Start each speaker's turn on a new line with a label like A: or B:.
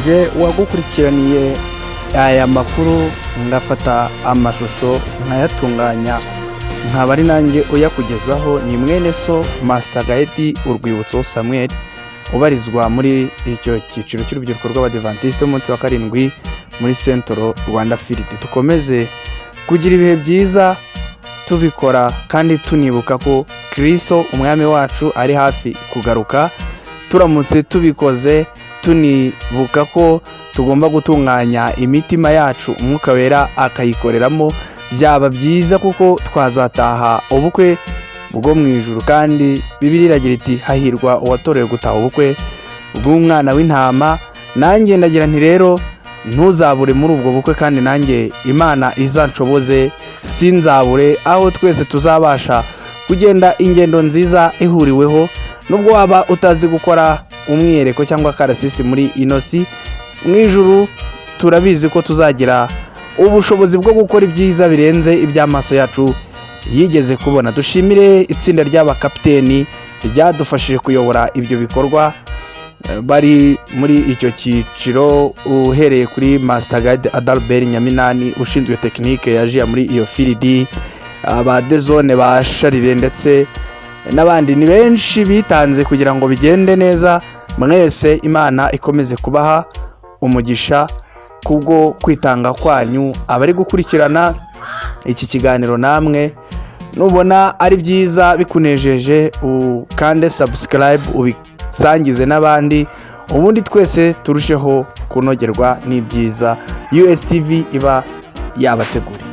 A: nje wagukurikiraniye aya makuru ngafata amashusho nkayatunganya nkaba ari nanjye uyakugezaho ni mwene so Master Guide Urwibutso Samuel ubarizwa muri icyo cyiciro cy'urubyiruko rw'Abadventiste umunsi wa karindwi muri Central Rwanda Field. Tukomeze kugira ibihe byiza tubikora kandi tunibuka ko Kristo umwami wacu ari hafi kugaruka. Turamutse tubikoze tunibuka ko tugomba gutunganya imitima yacu umwuka wera akayikoreramo, byaba byiza kuko twazataha ubukwe bwo mu ijuru. Kandi Bibiliya iragira iti hahirwa uwatorewe gutaha ubukwe bw'umwana w'intama. Nanjye ndagira nti rero ntuzabure muri ubwo bukwe, kandi nanjye Imana izanshoboze sinzabure, aho twese tuzabasha kugenda ingendo nziza ihuriweho. Nubwo waba utazi gukora umwiyereko cyangwa karasisi muri inosi, mu ijuru turabizi ko tuzagira ubushobozi bwo gukora ibyiza birenze iby'amaso yacu yigeze kubona. Dushimire itsinda ry'abakapiteni ryadufashije kuyobora ibyo bikorwa bari muri icyo cyiciro, uhereye kuri Master Guide Adalbert Nyaminani ushinzwe tekinike yaje muri iyo field, abadezone basharire ndetse n'abandi ni benshi bitanze kugira ngo bigende neza. Mwese Imana ikomeze kubaha umugisha kubwo kwitanga kwanyu. Abari gukurikirana iki kiganiro namwe nubona ari byiza bikunejeje ukande subscribe ubisangize n'abandi, ubundi twese turusheho kunogerwa n'ibyiza USTV iba yabateguriye.